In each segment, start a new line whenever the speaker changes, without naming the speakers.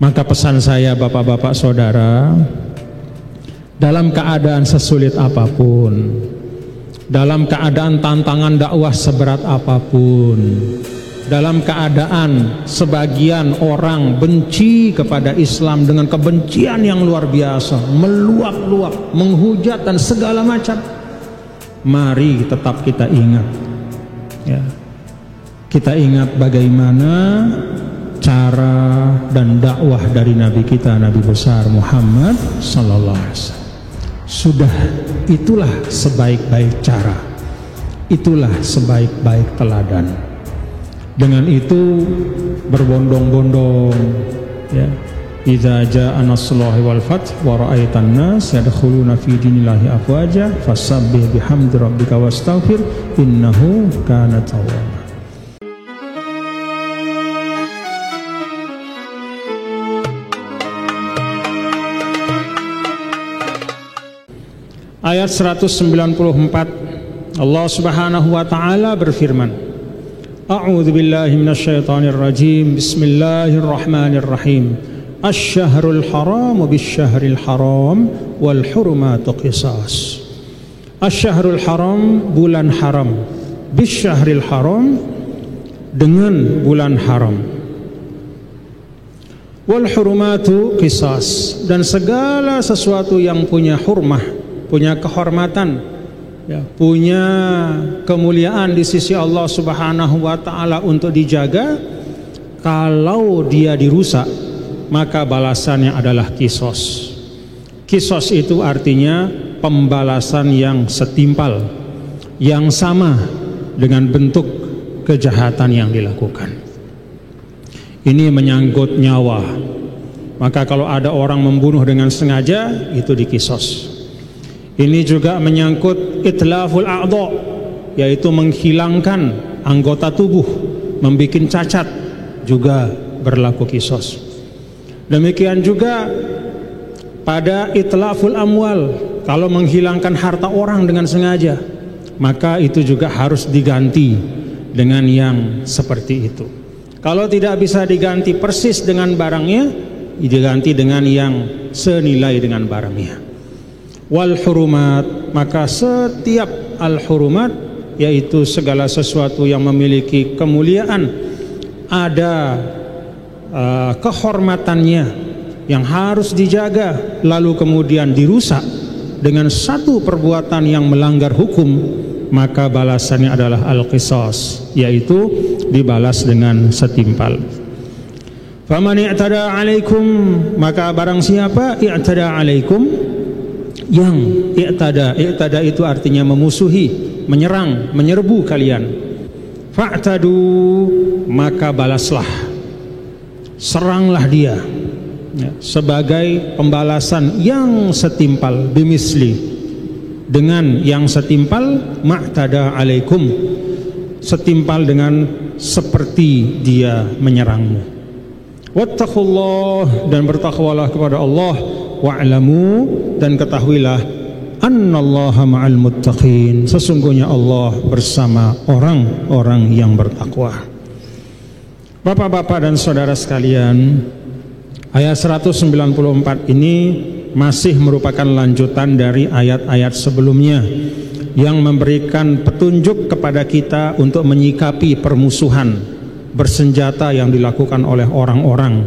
Maka pesan saya bapak-bapak saudara, dalam keadaan sesulit apapun, dalam keadaan tantangan dakwah seberat apapun, dalam keadaan sebagian orang benci kepada Islam dengan kebencian yang luar biasa, meluap-luap, menghujat dan segala macam, mari tetap kita ingat, ya, kita ingat bagaimana cara dan dakwah dari Nabi kita, Nabi besar Muhammad sallallahu alaihi wasallam. Sudah, itulah sebaik-baik cara, itulah sebaik-baik teladan. Dengan itu berbondong-bondong, ya, idza jaa nasrullahi wal fath wa ra'aitan nas yadkhuluna fi dinillahi afwaja fasabbih bihamdi rabbika wastaghfir innahu kana tawwaba. Ayat 194, Allah Subhanahu wa taala berfirman, A'udzu billahi minasyaitonir rajim. Bismillahirrahmanirrahim. Asy-syahrul haram bisyyahril haram wal hurumatu qisas. Asy-syahrul haram, bulan haram, bisyyahril haram, dengan bulan haram, wal hurumatu qisas, dan segala sesuatu yang punya hurmah, punya kehormatan, ya, punya kemuliaan di sisi Allah Subhanahu wa taala untuk dijaga, kalau dia dirusak maka balasannya adalah kisos. Kisos itu artinya pembalasan yang setimpal, yang sama dengan bentuk kejahatan yang dilakukan. Ini menyangkut nyawa, maka kalau ada orang membunuh dengan sengaja, itu dikisos. Ini juga menyangkut itlaful a'dha, yaitu menghilangkan anggota tubuh, membikin cacat, juga berlaku kisos. Demikian juga pada itlaful amwal, kalau menghilangkan harta orang dengan sengaja, maka itu juga harus diganti dengan yang seperti itu. Kalau tidak bisa diganti persis dengan barangnya, diganti dengan yang senilai dengan barangnya. Wal hurumat, maka setiap al hurumat, yaitu segala sesuatu yang memiliki kemuliaan, ada kehormatannya yang harus dijaga, lalu kemudian dirusak dengan satu perbuatan yang melanggar hukum, maka balasannya adalah al-qisas, yaitu dibalas dengan setimpal. Faman i'tada 'alaikum, maka barang siapa i'tada 'alaikum, yang i'tada itu artinya memusuhi, menyerang, menyerbu kalian, fa'tadu, maka balaslah, seranglah dia, ya, sebagai pembalasan yang setimpal, bimisli, dengan yang setimpal, ma'tada 'alaikum, setimpal dengan seperti dia menyerangmu. Wattaqullah, dan bertakwalah kepada Allah, wa'lamu, dan ketahuilah, annallaha ma'al muttaqin, sesungguhnya Allah bersama orang-orang yang bertakwa. Bapak-bapak dan saudara sekalian, ayat 194 ini masih merupakan lanjutan dari ayat-ayat sebelumnya yang memberikan petunjuk kepada kita untuk menyikapi permusuhan bersenjata yang dilakukan oleh orang-orang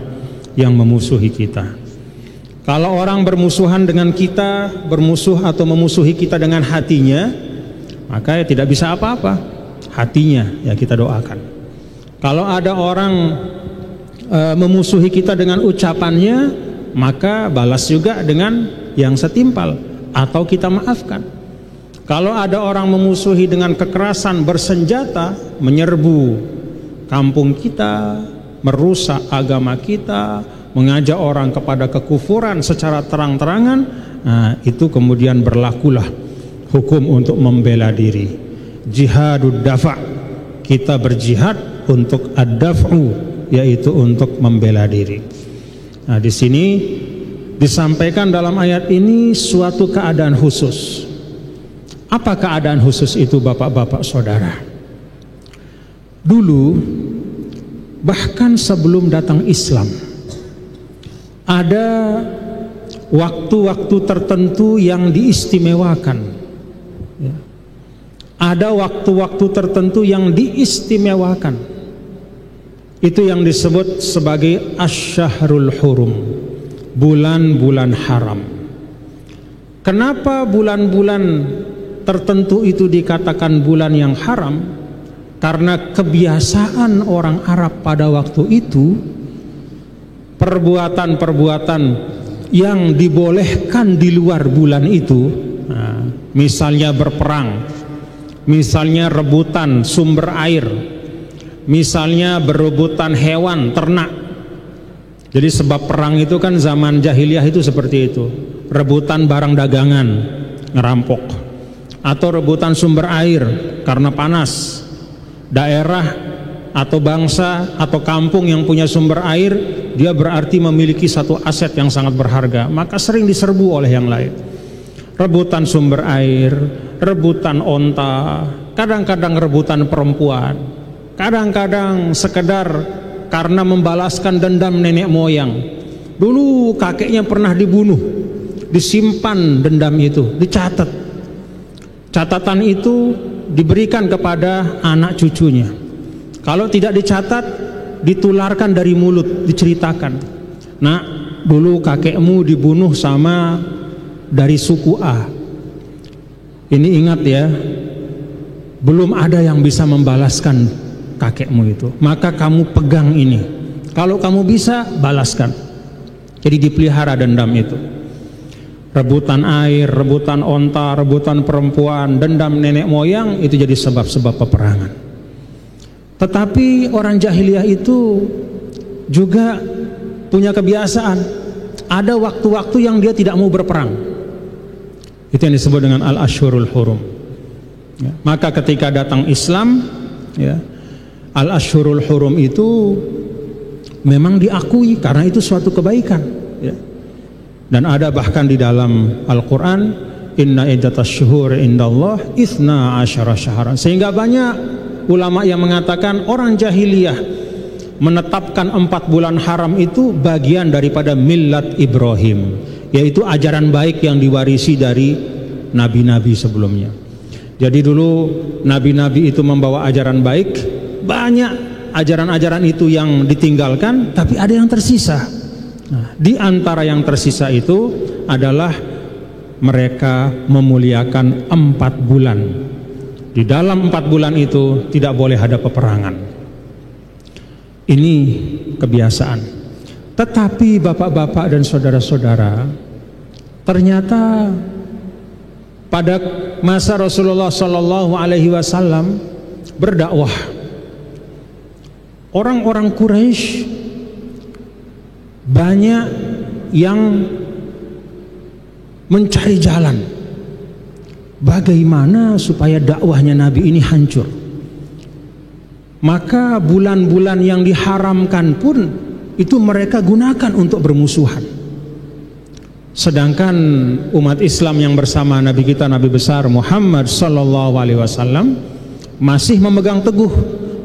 yang memusuhi kita. Kalau orang bermusuhan dengan kita, bermusuh atau memusuhi kita dengan hatinya, maka ya tidak bisa apa-apa. Hatinya ya kita doakan. Kalau ada orang memusuhi kita dengan ucapannya, maka balas juga dengan yang setimpal, atau kita maafkan. Kalau ada orang memusuhi dengan kekerasan bersenjata, menyerbu kampung kita, merusak agama kita, mengajak orang kepada kekufuran secara terang-terangan, nah, itu kemudian berlakulah hukum untuk membela diri, jihadud dafa', kita berjihad untuk ad-daf'u, yaitu untuk membela diri. Nah, di sini disampaikan dalam ayat ini suatu keadaan khusus. Apa keadaan khusus itu, bapak-bapak saudara? Dulu, bahkan sebelum datang Islam, ada waktu-waktu tertentu yang diistimewakan, ya. Ada waktu-waktu tertentu yang diistimewakan. Itu yang disebut sebagai asy-syahrul hurum, bulan-bulan haram. Kenapa bulan-bulan tertentu itu dikatakan bulan yang haram? Karena kebiasaan orang Arab pada waktu itu, perbuatan-perbuatan yang dibolehkan di luar bulan itu, misalnya berperang, misalnya rebutan sumber air, misalnya berebutan hewan ternak. Jadi sebab perang itu kan zaman jahiliyah itu seperti itu, rebutan barang dagangan, ngerampok, atau rebutan sumber air karena panas. Daerah atau bangsa atau kampung yang punya sumber air, dia berarti memiliki satu aset yang sangat berharga, maka sering diserbu oleh yang lain. Rebutan sumber air, rebutan onta, kadang-kadang rebutan perempuan, kadang-kadang sekedar karena membalaskan dendam nenek moyang. Dulu kakeknya pernah dibunuh, disimpan dendam itu, dicatat. Catatan itu diberikan kepada anak cucunya. Kalau tidak dicatat, ditularkan dari mulut, diceritakan. Nah, dulu kakekmu dibunuh sama dari suku A. Ini ingat ya, belum ada yang bisa membalaskan kakekmu itu. Maka kamu pegang ini. Kalau kamu bisa, balaskan. Jadi dipelihara dendam itu. Rebutan air, rebutan onta, rebutan perempuan, dendam nenek moyang, itu jadi sebab-sebab peperangan. Tetapi orang jahiliyah itu juga punya kebiasaan, ada waktu-waktu yang dia tidak mau berperang. Itu yang disebut dengan al-ashhurul hurum, ya. Maka ketika datang Islam, ya, al-ashhurul hurum itu memang diakui karena itu suatu kebaikan, ya. Dan ada bahkan di dalam Al-Quran, inna iddatasy syuhuri indallah 12 syahran. Sehingga banyak ulama yang mengatakan orang jahiliyah menetapkan 4 bulan haram itu bagian daripada millat Ibrahim, yaitu ajaran baik yang diwarisi dari nabi-nabi sebelumnya. Jadi dulu nabi-nabi itu membawa ajaran baik, banyak ajaran-ajaran itu yang ditinggalkan, tapi ada yang tersisa. Nah, di antara yang tersisa itu adalah mereka memuliakan 4 bulan. Di dalam 4 bulan itu tidak boleh ada peperangan. Ini kebiasaan. Tetapi bapak-bapak dan saudara-saudara, ternyata pada masa Rasulullah Shallallahu Alaihi Wasallam berdakwah, orang-orang Quraisy banyak yang mencari jalan bagaimana supaya dakwahnya Nabi ini hancur. Maka bulan-bulan yang diharamkan pun itu mereka gunakan untuk bermusuhan. Sedangkan umat Islam yang bersama Nabi kita, Nabi besar Muhammad Sallallahu Alaihi Wasallam, masih memegang teguh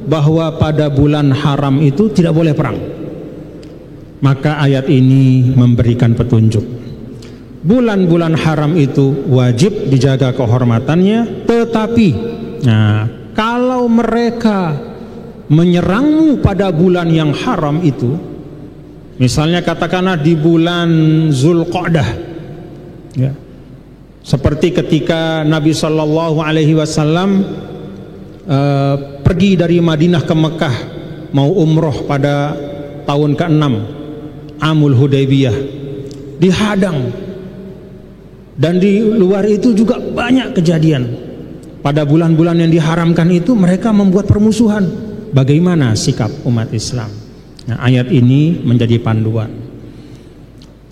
bahwa pada bulan haram itu tidak boleh perang. Maka ayat ini memberikan petunjuk. Bulan-bulan haram itu wajib dijaga kehormatannya, tetapi kalau mereka menyerangmu pada bulan yang haram itu, misalnya katakanlah di bulan Zulqa'dah, ya, seperti ketika Nabi Shallallahu Alaihi Wasallam pergi dari Madinah ke Mekah mau umroh pada tahun ke-6 Amul Hudaybiyah, dihadang, dan di luar itu juga banyak kejadian. Pada bulan-bulan yang diharamkan itu mereka membuat permusuhan. Bagaimana sikap umat Islam? Nah, ayat ini menjadi panduan.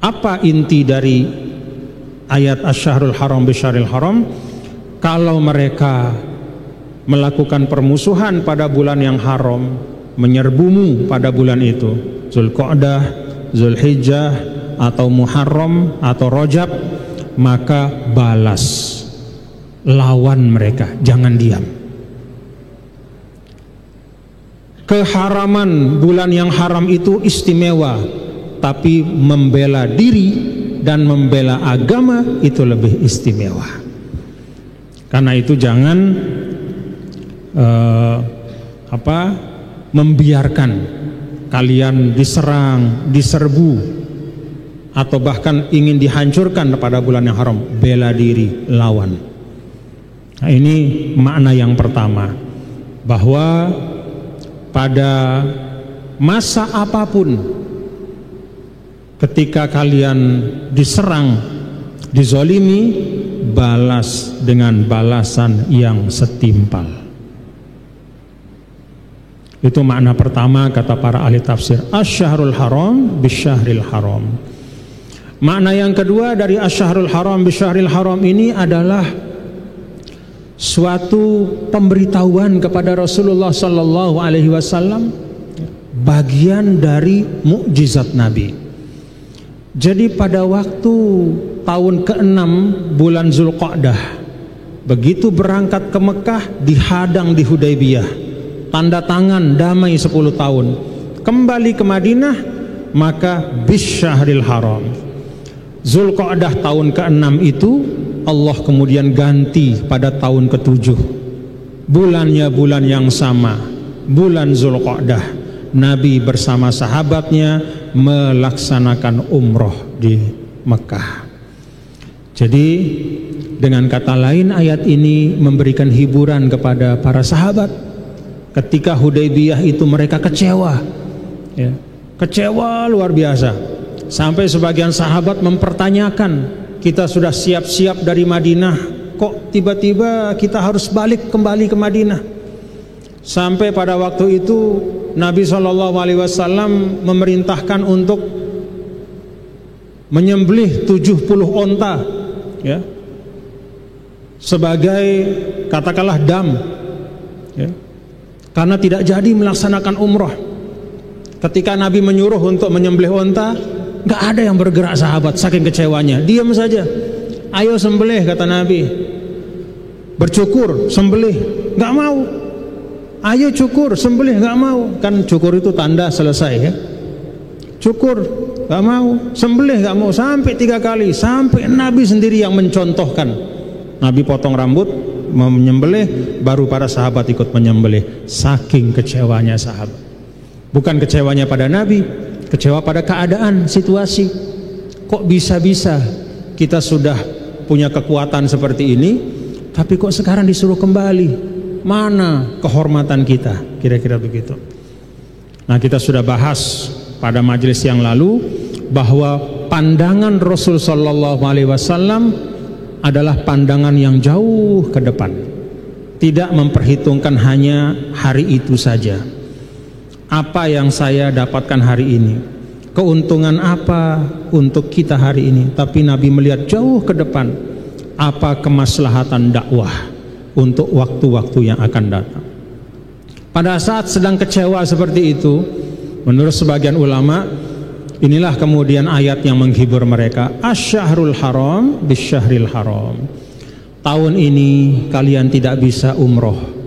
Apa inti dari ayat asy-syahrul haram bisyaril haram? Kalau mereka melakukan permusuhan pada bulan yang haram, menyerbumu pada bulan itu, Zulqa'dah, Zulhijjah, atau Muharram, atau Rajab, maka balas, lawan mereka, jangan diam. Keharaman bulan yang haram itu istimewa, tapi membela diri dan membela agama itu lebih istimewa. Karena itu jangan membiarkan kalian diserang, diserbu, atau bahkan ingin dihancurkan pada bulan yang haram. Bela diri, lawan. Nah, ini makna yang pertama, bahwa pada masa apapun ketika kalian diserang, dizolimi, balas dengan balasan yang setimpal. Itu makna pertama kata para ahli tafsir, asy-syahrul haram bisyahril haram. Makna yang kedua dari asy-syahrul haram bisyahril haram ini adalah suatu pemberitahuan kepada Rasulullah sallallahu alaihi wasallam, bagian dari mukjizat Nabi. Jadi pada waktu tahun ke-6 bulan Zulqa'dah, begitu berangkat ke Mekah dihadang di Hudaybiyah, tanda tangan damai 10 tahun. Kembali ke Madinah, maka bisyahril haram, Zulqa'dah tahun ke-6 itu Allah kemudian ganti pada tahun ke-7. Bulannya bulan yang sama, bulan Zulqa'dah. Nabi bersama sahabatnya melaksanakan umroh di Mekah. Jadi dengan kata lain, ayat ini memberikan hiburan kepada para sahabat. Ketika Hudaybiyah itu mereka kecewa, ya, kecewa luar biasa. Sampai sebagian sahabat mempertanyakan, kita sudah siap-siap dari Madinah, kok tiba-tiba kita harus balik kembali ke Madinah? Sampai pada waktu itu Nabi SAW memerintahkan untuk menyembelih 70 onta, ya, sebagai katakanlah dam, ya, karena tidak jadi melaksanakan umroh. Ketika Nabi menyuruh untuk menyembelih onta, nggak ada yang bergerak sahabat, saking kecewanya. Diam saja. Ayo sembelih, kata Nabi. Bercukur, sembelih, nggak mau. Ayo cukur, sembelih, nggak mau. Kan cukur itu tanda selesai, ya. Cukur, nggak mau. Sembelih, nggak mau. Sampai 3 kali, sampai Nabi sendiri yang mencontohkan. Nabi potong rambut, menyembelih, baru para sahabat ikut menyembelih. Saking kecewanya sahabat. Bukan kecewanya pada Nabi, kecewa pada keadaan, situasi. Kok bisa-bisa kita sudah punya kekuatan seperti ini, tapi kok sekarang disuruh kembali? Mana kehormatan kita? Kira-kira begitu. Nah, kita sudah bahas pada majelis yang lalu bahwa pandangan Rasul sallallahu alaihi wasallam adalah pandangan yang jauh ke depan. Tidak memperhitungkan hanya hari itu saja. Apa yang saya dapatkan hari ini, keuntungan apa untuk kita hari ini, tapi Nabi melihat jauh ke depan, apa kemaslahatan dakwah untuk waktu-waktu yang akan datang. Pada saat sedang kecewa seperti itu, menurut sebagian ulama, inilah kemudian ayat yang menghibur mereka. Asy-syahrul haram bisyahril haram. Tahun ini kalian tidak bisa umroh.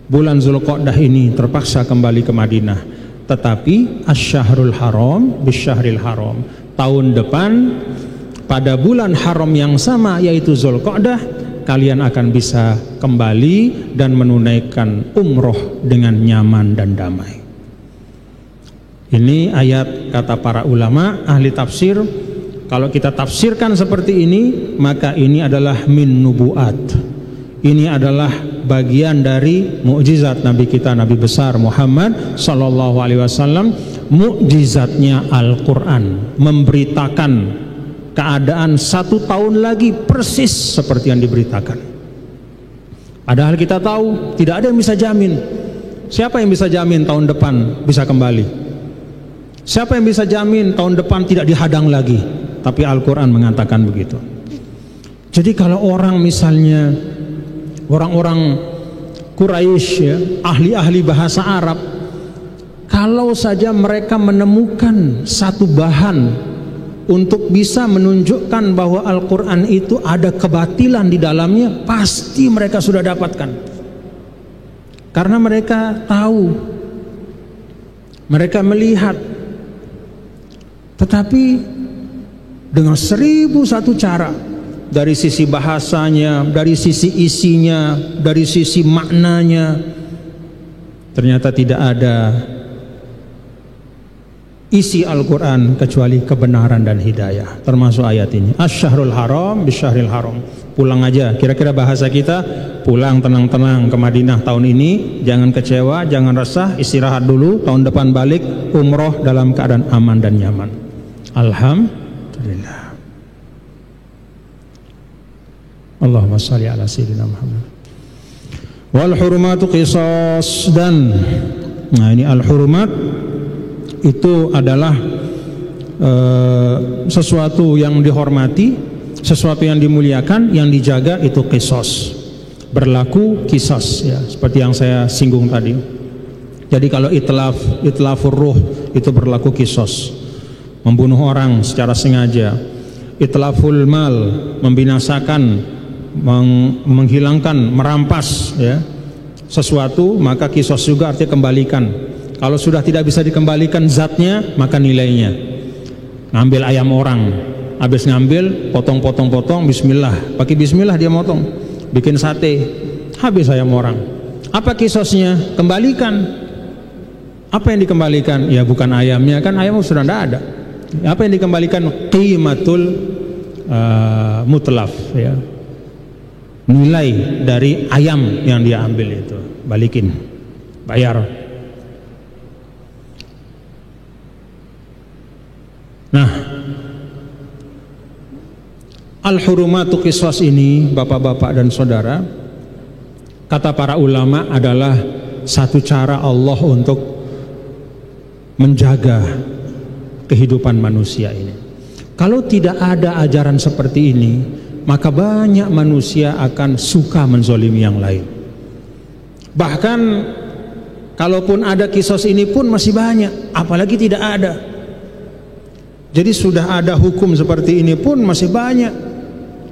Bulan Zulqa'dah ini terpaksa kembali ke Madinah. Tetapi asy-syahrul haram bisyahril haram. Tahun depan pada bulan haram yang sama, yaitu Zulqa'dah, kalian akan bisa kembali dan menunaikan umroh dengan nyaman dan damai. Ini ayat kata para ulama ahli tafsir. Kalau kita tafsirkan seperti ini, maka ini adalah min nubuat. Ini adalah bagian dari mukjizat Nabi kita, Nabi besar Muhammad sallallahu alaihi wasallam. Mukjizatnya Al-Quran, memberitakan keadaan 1 tahun lagi persis seperti yang diberitakan. Padahal kita tahu tidak ada yang bisa jamin. Siapa yang bisa jamin tahun depan bisa kembali? Siapa yang bisa jamin tahun depan tidak dihadang lagi? Tapi Al-Quran mengatakan begitu. Jadi kalau orang misalnya orang-orang Quraisy, ya, ahli-ahli bahasa Arab, kalau saja mereka menemukan satu bahan untuk bisa menunjukkan bahwa Al-Quran itu ada kebatilan di dalamnya, pasti mereka sudah dapatkan. Karena mereka tahu, mereka melihat Tetapi dengan 1001 cara, dari sisi bahasanya, dari sisi isinya, dari sisi maknanya, ternyata tidak ada isi Al-Quran kecuali kebenaran dan hidayah, termasuk ayat ini. Asy-syahrul haram bisyahril haram. Pulang aja, kira-kira bahasa kita, pulang tenang-tenang ke Madinah tahun ini, jangan kecewa, jangan resah, istirahat dulu, tahun depan balik umroh dalam keadaan aman dan nyaman. Alhamdulillah. Allahumma shalli ala sayyidina Muhammad. Wal hurumatu qisas, dan nah ini al-hurumat itu adalah sesuatu yang dihormati, sesuatu yang dimuliakan, yang dijaga, itu qisas. Berlaku qisas, ya, seperti yang saya singgung tadi. Jadi kalau itlafur ruh itu berlaku qisas. Membunuh orang secara sengaja. Itlaful mal, membinasakan, menghilangkan, merampas, ya, sesuatu, maka qisas juga artinya kembalikan. Kalau sudah tidak bisa dikembalikan zatnya, maka nilainya. Ngambil ayam orang, habis ngambil, potong, bismillah, pakai bismillah dia motong, bikin sate, habis ayam orang. Apa qisasnya? Kembalikan. Apa yang dikembalikan? Ya bukan ayamnya, kan ayam sudah tidak ada. Apa yang dikembalikan? Qimatul mutlaf, ya, nilai dari ayam yang dia ambil itu, balikin, bayar. Nah, al-hurumatu qisas ini, bapak-bapak dan saudara, kata para ulama adalah satu cara Allah untuk menjaga kehidupan manusia ini. Kalau tidak ada ajaran seperti ini, maka banyak manusia akan suka menzolimi yang lain. Bahkan kalaupun ada qisas ini pun masih banyak, apalagi tidak ada. Jadi sudah ada hukum seperti ini pun masih banyak.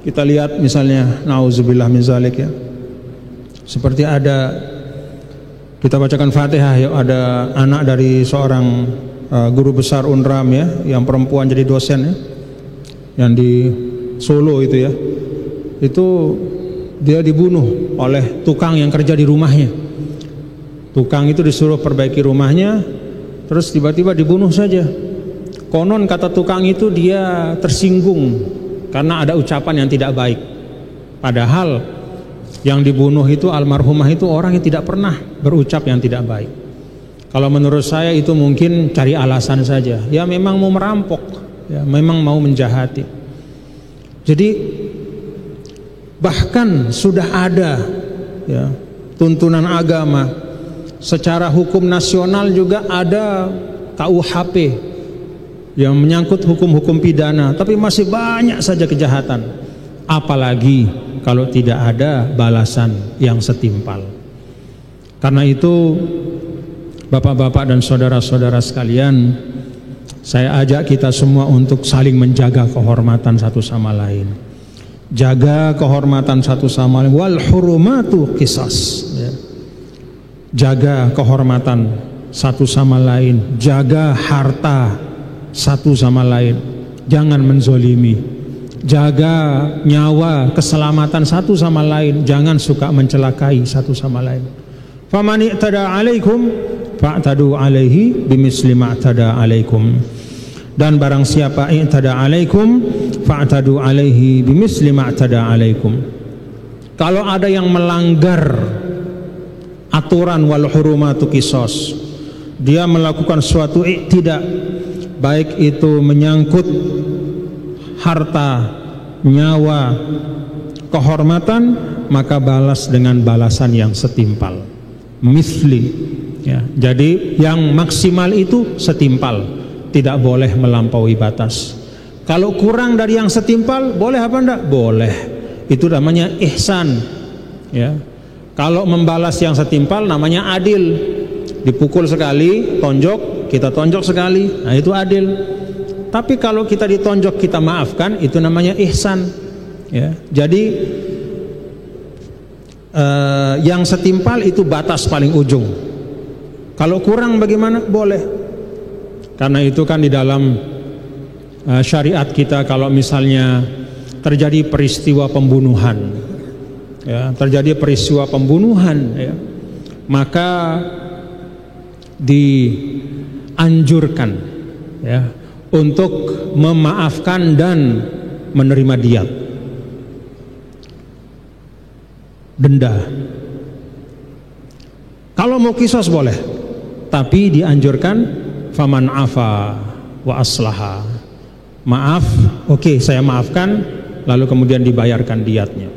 Kita lihat misalnya, nauzubillah min zalik, ya. Seperti ada, kita bacakan Fatihah, ya, ada anak dari seorang guru besar UNRAM, ya, yang perempuan jadi dosen, ya, yang di Solo itu, ya. Itu dia dibunuh oleh tukang yang kerja di rumahnya. Tukang itu disuruh perbaiki rumahnya, terus tiba-tiba dibunuh saja. Konon kata tukang itu dia tersinggung karena ada ucapan yang tidak baik. Padahal yang dibunuh itu almarhumah itu orang yang tidak pernah berucap yang tidak baik. Kalau menurut saya itu mungkin cari alasan saja. Ya memang mau merampok, ya memang mau menjahati. Jadi bahkan sudah ada, ya, tuntunan agama, secara hukum nasional juga ada KUHP yang menyangkut hukum-hukum pidana, tapi masih banyak saja kejahatan. Apalagi kalau tidak ada balasan yang setimpal. Karena itu, bapak-bapak dan saudara-saudara sekalian, saya ajak kita semua untuk saling menjaga kehormatan satu sama lain. Jaga kehormatan satu sama lain. Wal hurumatu qisas, ya. Jaga kehormatan satu sama lain. Jaga harta satu sama lain, jangan menzolimi. Jaga nyawa, keselamatan satu sama lain, jangan suka mencelakai satu sama lain. Faman i'tada 'alaikum fa'tadu 'alaihi bimisli ma i'tada 'alaikum. Dan barang siapa i'tada 'alaikum fa'tadu 'alaihi bimisli ma i'tada 'alaikum. Kalau ada yang melanggar aturan wal hurumatu qisas, dia melakukan suatu i'tida, baik itu menyangkut harta, nyawa, kehormatan, maka balas dengan balasan yang setimpal, misli, ya. Jadi yang maksimal itu setimpal, tidak boleh melampaui batas. Kalau kurang dari yang setimpal, boleh apa enggak? Boleh. Itu namanya ihsan, ya. Kalau membalas yang setimpal namanya adil. Dipukul sekali, tonjok, kita tonjok sekali, nah itu adil. Tapi kalau kita ditonjok kita maafkan, itu namanya ihsan, ya. Jadi yang setimpal itu batas paling ujung. Kalau kurang bagaimana? Boleh. Karena itu kan di dalam syariat kita kalau misalnya terjadi peristiwa pembunuhan, ya, maka dianjurkan, ya, untuk memaafkan dan menerima diat, denda. Kalau mau kisos boleh, tapi dianjurkan faman afa wa aslaha. Maaf, oke, saya maafkan, lalu kemudian dibayarkan diatnya.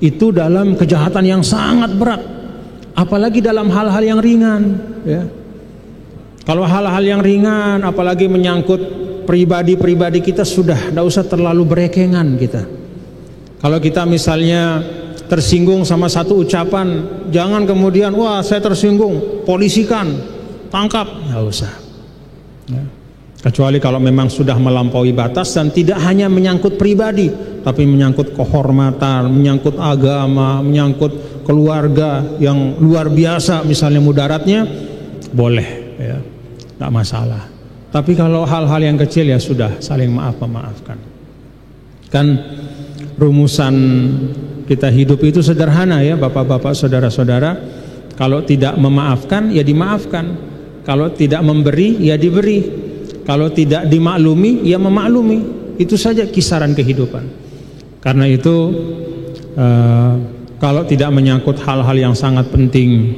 Itu dalam kejahatan yang sangat berat, apalagi dalam hal-hal yang ringan, ya. Kalau hal-hal yang ringan, apalagi menyangkut pribadi-pribadi kita, sudah tidak usah terlalu berekengan kita. Kalau kita misalnya tersinggung sama satu ucapan, jangan kemudian, wah saya tersinggung, polisikan, tangkap, nggak usah, ya. Kecuali kalau memang sudah melampaui batas dan tidak hanya menyangkut pribadi, tapi menyangkut kehormatan, menyangkut agama, menyangkut keluarga yang luar biasa, misalnya mudaratnya, boleh, ya, tidak masalah. Tapi kalau hal-hal yang kecil, ya sudah, saling maaf-memaafkan. Kan rumusan kita hidup itu sederhana, ya bapak-bapak, saudara-saudara. Kalau tidak memaafkan, ya dimaafkan. Kalau tidak memberi, ya diberi. Kalau tidak dimaklumi, ya memaklumi. Itu saja kisaran kehidupan. Karena itu kalau tidak menyangkut hal-hal yang sangat penting,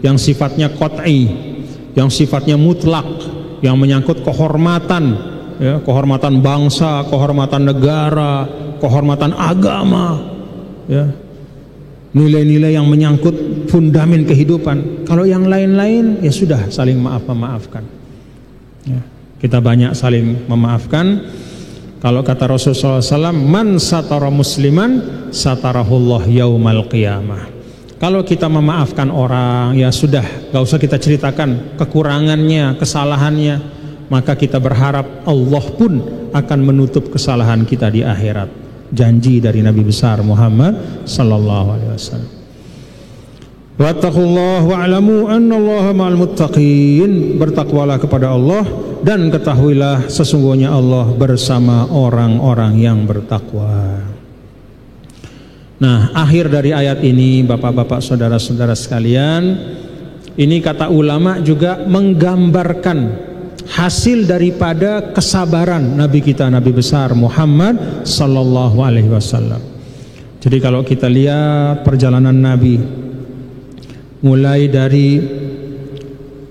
yang sifatnya qat'i, yang sifatnya mutlak, yang menyangkut kehormatan, ya, kehormatan bangsa, kehormatan negara, kehormatan agama, ya, nilai-nilai yang menyangkut fundamen kehidupan. Kalau yang lain-lain, ya sudah, saling maaf-memaafkan, ya. Kita banyak saling memaafkan. Kalau kata Rasulullah SAW, man satara musliman satarahullah yaumal qiyamah. Kalau kita memaafkan orang, ya sudah, gak usah kita ceritakan kekurangannya, kesalahannya, maka kita berharap Allah pun akan menutup kesalahan kita di akhirat. Janji dari Nabi besar Muhammad sallallahu alaihi wasallam. Wattaqullaha wa'lamu annallaha ma'al muttaqin. Bertakwalah kepada Allah dan ketahuilah sesungguhnya Allah bersama orang-orang yang bertakwa. Nah, akhir dari ayat ini, bapak-bapak, saudara-saudara sekalian, ini kata ulama juga menggambarkan hasil daripada kesabaran Nabi kita, Nabi besar Muhammad sallallahu alaihi wasallam. Jadi kalau kita lihat perjalanan Nabi, mulai dari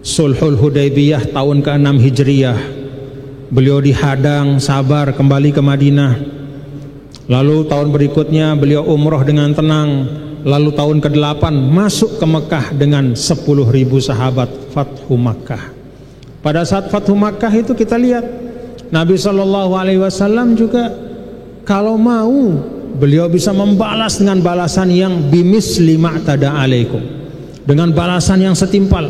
Sulhul Hudaybiyah tahun ke-6 Hijriyah, beliau dihadang, sabar kembali ke Madinah. Lalu tahun berikutnya beliau umroh dengan tenang. Lalu tahun ke-8 masuk ke Mekah dengan 10.000 sahabat, Fathu Makkah. Pada saat Fathu Makkah itu kita lihat Nabi SAW juga kalau mau, beliau bisa membalas dengan balasan yang bimisli ma'tada alaikum, dengan balasan yang setimpal,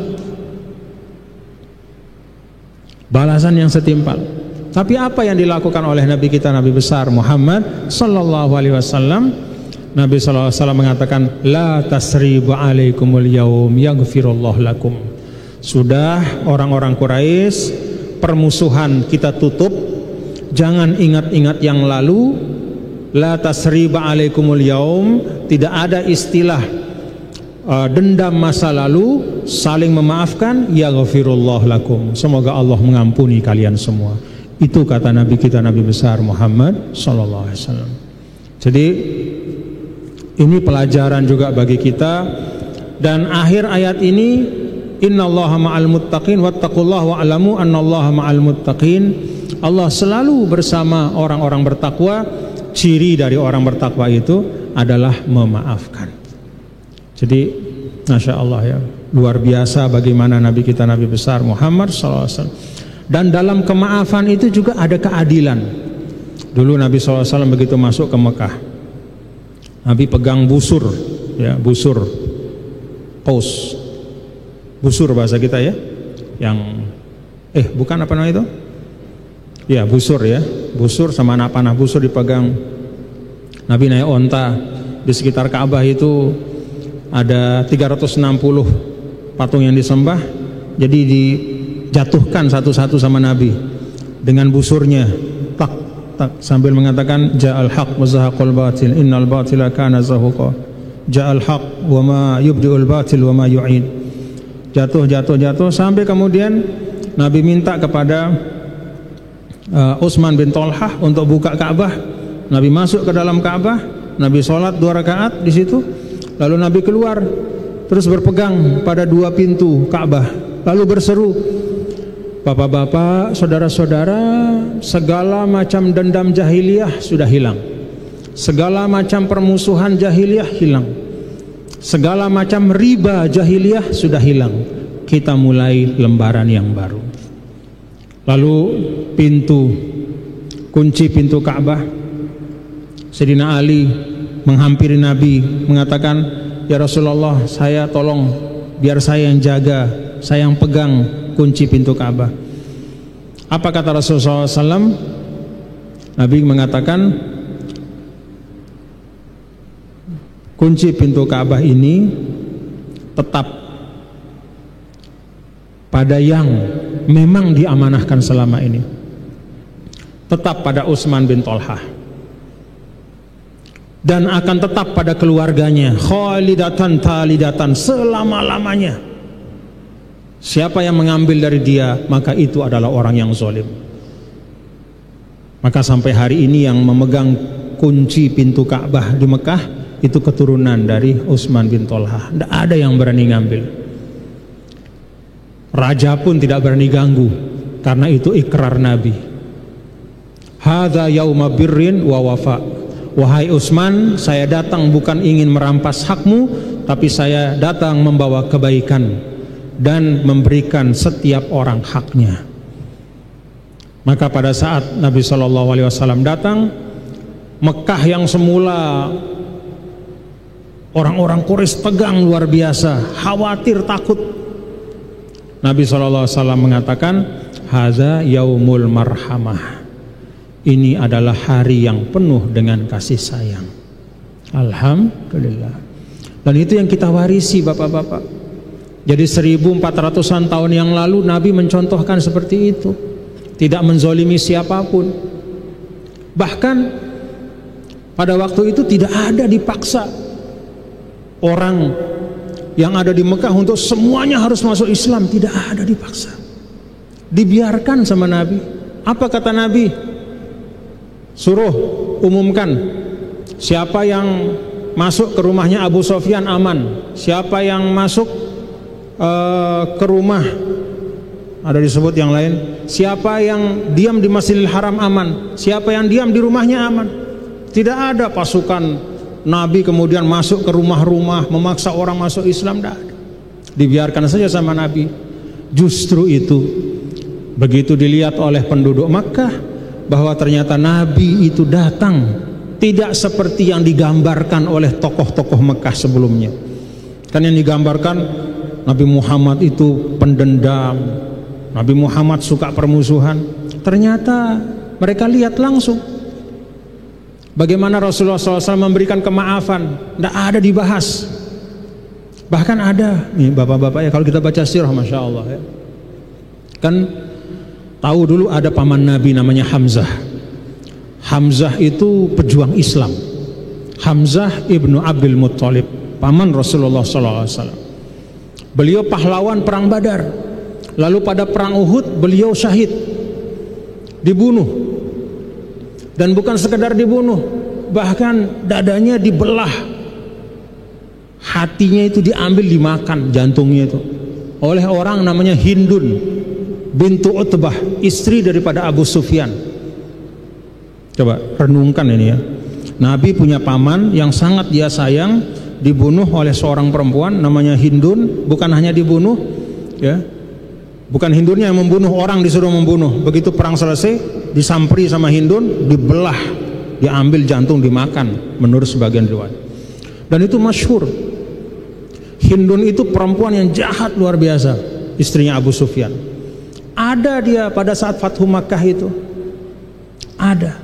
balasan yang setimpal. Tapi apa yang dilakukan oleh Nabi kita, Nabi besar Muhammad sallallahu alaihi wasallam? Nabi sallallahu alaihi wasallam mengatakan, la tasriba alaikumul yaum yaghfirullah lakum. Sudah, orang-orang Quraisy, permusuhan kita tutup. Jangan ingat-ingat yang lalu. La tasriba alaikumul yaum, tidak ada istilah dendam masa lalu, saling memaafkan, yaghfirullah lakum. Semoga Allah mengampuni kalian semua. Itu kata Nabi kita, Nabi besar Muhammad sallallahu alaihi wasallam. Jadi ini pelajaran juga bagi kita. Dan akhir ayat ini, innallaha ma'al muttaqin wattaqullaha wa'lamu annallaha ma'al muttaqin. Allah selalu bersama orang-orang bertakwa. Ciri dari orang bertakwa itu adalah memaafkan. Jadi Masya Allah, ya, luar biasa bagaimana Nabi kita, Nabi besar Muhammad SAW. Dan dalam kemaafan itu juga ada keadilan. Dulu Nabi SAW begitu masuk ke Mekah, Nabi pegang busur, ya, busur, qaus, busur bahasa kita, ya, yang bukan apa namanya itu? Ya, busur, ya, busur sama anak panah busur dipegang. Nabi naik onta. Di sekitar Ka'bah itu ada 360 patung yang disembah. Jadi dijatuhkan satu-satu sama Nabi dengan busurnya. tak tak sambil mengatakan ja'al haq wa zahaqal batil innal batila kana zahuqa. Ja'al haq wa ma yubdi'ul batil wa ma yu'id. Jatuh sampai kemudian Nabi minta kepada Utsman bin Thalhah untuk buka Ka'bah. Nabi masuk ke dalam Ka'bah, Nabi sholat 2 rakaat di situ, lalu Nabi keluar terus berpegang pada 2 pintu Ka'bah, lalu berseru, bapak-bapak, saudara-saudara, segala macam dendam jahiliyah sudah hilang, segala macam permusuhan jahiliyah hilang, segala macam riba jahiliyah sudah hilang, kita mulai lembaran yang baru. Lalu kunci pintu Ka'bah, Sayyidina Ali menghampiri Nabi mengatakan, ya Rasulullah, saya tolong biar saya yang jaga, saya yang pegang kunci pintu Ka'bah. Apa kata Rasulullah SAW? Nabi mengatakan, kunci pintu Ka'bah ini tetap pada yang memang diamanahkan selama ini, tetap pada Utsman bin Thalhah, dan akan tetap pada keluarganya, khalidatan talidatan, selama-lamanya. Siapa yang mengambil dari dia, maka itu adalah orang yang zalim. Maka sampai hari ini yang memegang kunci pintu Ka'bah di Mekah itu keturunan dari Utsman bin Thalhah. Tidak ada yang berani ngambil. Raja pun tidak berani ganggu, karena itu ikrar Nabi. Hadza yauma birrin wa wafa. Wahai Utsman, saya datang bukan ingin merampas hakmu, tapi saya datang membawa kebaikan dan memberikan setiap orang haknya. Maka pada saat Nabi SAW datang, Mekah yang semula orang-orang Quraisy tegang luar biasa, khawatir, takut, Nabi SAW mengatakan, haza yaumul marhamah, ini adalah hari yang penuh dengan kasih sayang. Alhamdulillah. Dan itu yang kita warisi, bapak-bapak. Jadi 1400-an tahun yang lalu Nabi mencontohkan seperti itu, tidak menzolimi siapapun. Bahkan pada waktu itu tidak ada dipaksa orang yang ada di Mekah untuk semuanya harus masuk Islam, tidak ada dipaksa, dibiarkan sama Nabi. Apa kata Nabi? Suruh umumkan, siapa yang masuk ke rumahnya Abu Sofyan aman, siapa yang masuk ke rumah, ada disebut yang lain, siapa yang diam di Masjidil Haram aman, siapa yang diam di rumahnya aman. Tidak ada pasukan Nabi kemudian masuk ke rumah-rumah memaksa orang masuk Islam, tidak ada. Dibiarkan saja sama Nabi. Justru itu, begitu dilihat oleh penduduk Makkah bahwa ternyata Nabi itu datang tidak seperti yang digambarkan oleh tokoh-tokoh Makkah sebelumnya. Kan yang digambarkan Nabi Muhammad itu pendendam, Nabi Muhammad suka permusuhan. Ternyata mereka lihat langsung bagaimana Rasulullah SAW memberikan kemaafan, tidak ada dibahas. Bahkan ada, nih bapak-bapak ya, kalau kita baca sirah, masya Allah ya, kan tahu dulu ada paman Nabi namanya Hamzah. Hamzah itu pejuang Islam. Hamzah ibnu Abdul Muttalib, paman Rasulullah SAW. Beliau pahlawan perang Badar. Lalu pada perang Uhud beliau syahid, dibunuh. Dan bukan sekedar dibunuh, bahkan dadanya dibelah, hatinya itu diambil, dimakan jantungnya itu oleh orang namanya Hindun bintu Utbah, istri daripada Abu Sufyan. Coba renungkan ini ya, Nabi punya paman yang sangat dia sayang, dibunuh oleh seorang perempuan namanya Hindun. Bukan hanya dibunuh ya, bukan Hindunnya yang membunuh, orang disuruh membunuh. Begitu perang selesai, disamperi sama Hindun, dibelah, diambil jantung, dimakan menurut sebagian riwayat. Dan itu masyhur. Hindun itu perempuan yang jahat luar biasa, istrinya Abu Sufyan. Ada dia pada saat Fathu Makkah itu, ada.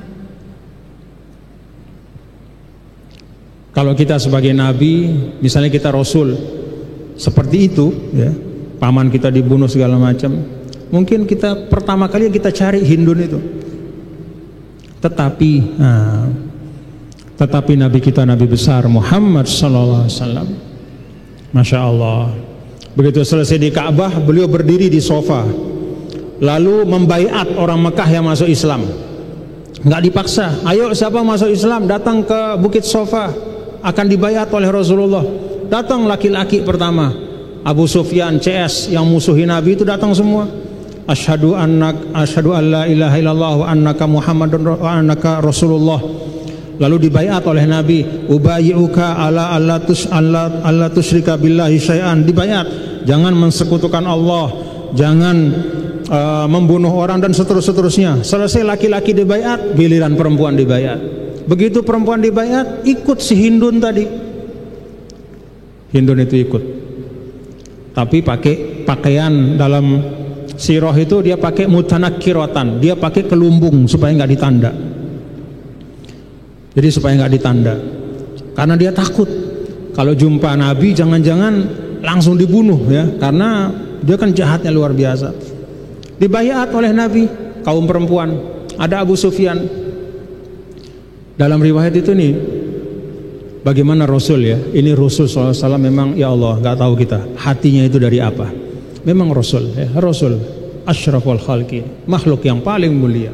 Kalau kita sebagai nabi, misalnya kita rasul, seperti itu ya, paman kita dibunuh segala macam, mungkin kita pertama kali yang kita cari Hindun itu. Tetapi Nabi kita, Nabi besar Muhammad sallallahu alaihi wasallam, Masya Allah, begitu selesai di Ka'bah, beliau berdiri di sofa, lalu membaiat orang Mekah yang masuk Islam. Nggak dipaksa, ayo siapa masuk Islam datang ke Bukit Sofa, akan dibaiat oleh Rasulullah. Datang laki-laki pertama, Abu Sufyan CS yang musuhi Nabi itu datang semua. Asyhadu an la ilaha illallah wa annaka Muhammadun wa annaka Rasulullah. Lalu dibaiat oleh Nabi, ubayyi'uka ala alla tusyrika billahi syai'an. Dibaiat, jangan mensekutukan Allah, jangan membunuh orang dan seterusnya. Selesai laki-laki dibaiat, giliran perempuan dibaiat. Begitu perempuan dibaiat, ikut si Hindun tadi. Hindun itu ikut, tapi pakai pakaian dalam sirah itu, dia pakai mutanakkiratan, dia pakai kelumbung supaya nggak ditanda. Jadi supaya nggak ditanda, karena dia takut kalau jumpa Nabi jangan-jangan langsung dibunuh ya, karena dia kan jahatnya luar biasa. Dibaiat oleh Nabi, kaum perempuan, ada Abu Sufyan. Dalam riwayat itu nih, bagaimana Rasul ya, ini Rasul SAW memang ya Allah, nggak tahu kita hatinya itu dari apa. Memang Rasul ya, Rasul asyraful khalqi, makhluk yang paling mulia.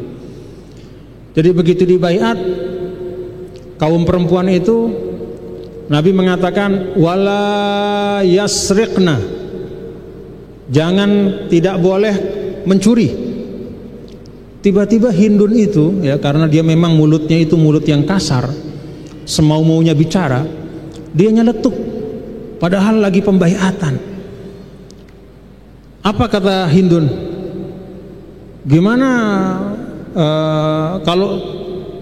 Jadi begitu dibaiat kaum perempuan itu, Nabi mengatakan wala yasriqna, jangan, tidak boleh mencuri. Tiba-tiba Hindun itu ya, karena dia memang mulutnya itu mulut yang kasar, semau-maunya bicara, dia nyeletuk padahal lagi pembaiatan. Apa kata Hindun? Gimana kalau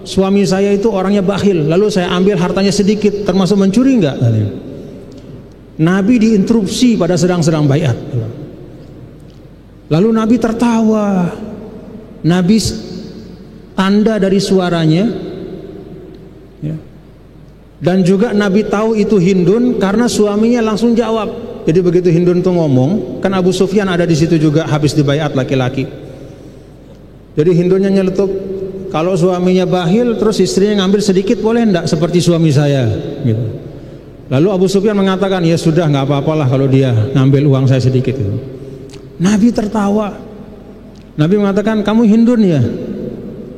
suami saya itu orangnya bakhil, lalu saya ambil hartanya sedikit, termasuk mencuri enggak? Nabi diinterupsi pada sedang-sedang baiat. Lalu Nabi tertawa. Nabi tanda dari suaranya ya. Dan juga Nabi tahu itu Hindun karena suaminya langsung jawab. Jadi begitu Hindun tuh ngomong, kan Abu Sufyan ada di situ juga habis dibaiat laki-laki. Jadi Hindunnya nyeletuk, kalau suaminya bakhil terus istrinya ngambil sedikit boleh enggak seperti suami saya gitu. Lalu Abu Sufyan mengatakan, ya sudah, nggak apa-apalah kalau dia ngambil uang saya sedikit gitu. Nabi tertawa. Nabi mengatakan, kamu Hindun ya?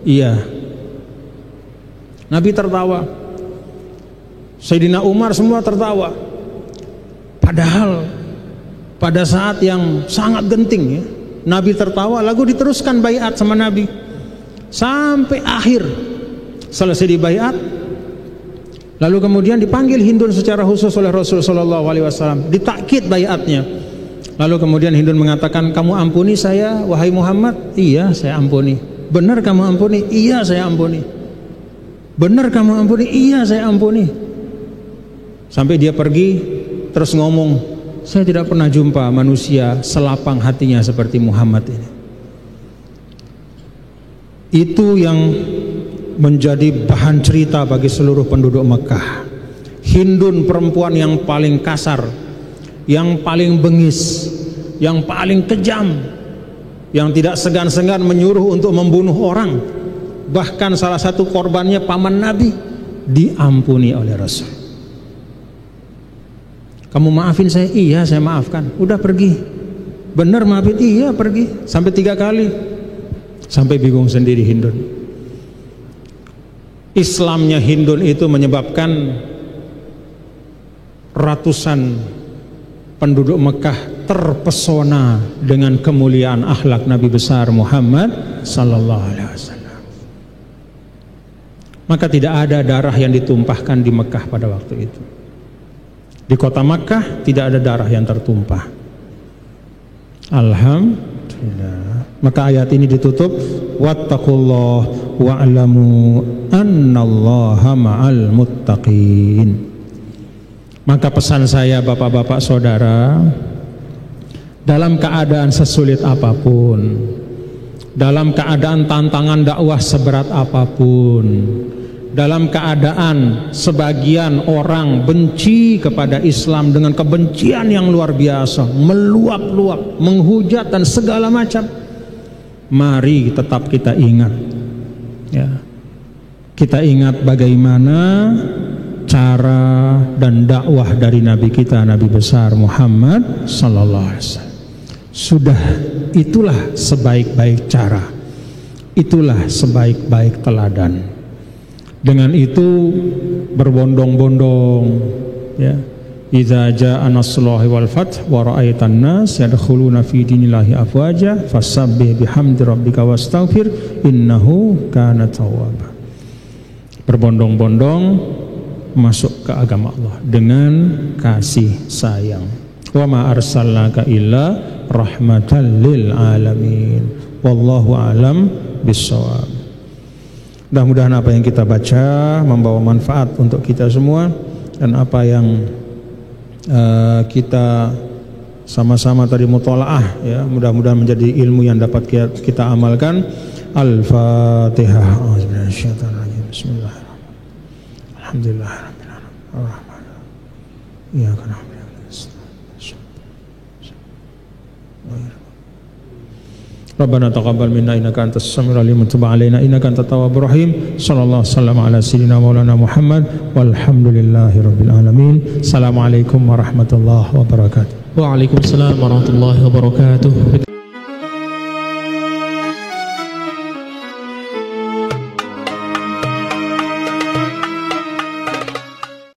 Iya. Nabi tertawa. Sayyidina Umar semua tertawa. Padahal pada saat yang sangat genting ya, Nabi tertawa, lalu diteruskan baiat sama Nabi sampai akhir. Selesai dibaiat, lalu kemudian dipanggil Hindun secara khusus oleh Rasulullah SAW, ditakkid baiatnya. Lalu kemudian Hindun mengatakan, kamu ampuni saya wahai Muhammad? Iya, saya ampuni. Benar kamu ampuni? Iya, saya ampuni. Benar kamu ampuni? Iya, saya ampuni. Sampai dia pergi terus ngomong, saya tidak pernah jumpa manusia selapang hatinya seperti Muhammad ini. Itu yang menjadi bahan cerita bagi seluruh penduduk Mekah. Hindun perempuan yang paling kasar, yang paling bengis, yang paling kejam, yang tidak segan-segan menyuruh untuk membunuh orang. Bahkan salah satu korbannya paman Nabi diampuni oleh Rasul. Kamu maafin saya? Iya, saya maafkan. Udah pergi. Benar maafin? Iya, pergi. Sampai 3 kali. Sampai bingung sendiri Hindun. Islamnya Hindun itu menyebabkan ratusan penduduk Mekah terpesona dengan kemuliaan akhlak Nabi besar Muhammad sallallahu alaihi wasallam. Maka tidak ada darah yang ditumpahkan di Mekah pada waktu itu. Di kota Mekah tidak ada darah yang tertumpah. Alhamdulillah. Maka ayat ini ditutup, wattaqullah wa'lamu annallaha ma'al muttaqin. Maka pesan saya bapak-bapak saudara, dalam keadaan sesulit apapun, dalam keadaan tantangan dakwah seberat apapun, dalam keadaan sebagian orang benci kepada Islam dengan kebencian yang luar biasa, meluap-luap, menghujat dan segala macam, mari tetap kita ingat ya, Kita ingat bagaimana cara dan dakwah dari Nabi kita, Nabi besar Muhammad sallallahu alaihi wasallam. Sudah, itulah sebaik-baik cara, itulah sebaik-baik teladan. Dengan itu berbondong-bondong, ya. Idza jaa nasrullahi wal fath wa ra'aitan nas yadkhuluna fi dinillahi afwaja fasabbih bihamdi rabbika wastaghfir innahu kana tawwaba. Berbondong-bondong masuk ke agama Allah dengan kasih sayang. Wa ma arsalnaka illa rahmatan lil alamin. Wallahu alam bissawab. Mudah-mudahan apa yang kita baca membawa manfaat untuk kita semua, dan apa yang kita sama-sama tadi mutolaah, ya, mudah-mudahan menjadi ilmu yang dapat kita amalkan. Al-Fatihah. Bismillahirrahmanirrahim. Alhamdulillahirabbil alamin. Iyyaka na'budu wa iyyaka nasta'in. Rabbana taqabbal minna innaka antas samiul alim wa tub alaina innaka antat tawwabur rahim. Sallallahu alaihi wasallam ala sayyidina maulana Muhammad walhamdulillahi rabbil alamin. Assalamualaikum warahmatullahi wabarakatuh.
Waalaikumsalam warahmatullahi wabarakatuh.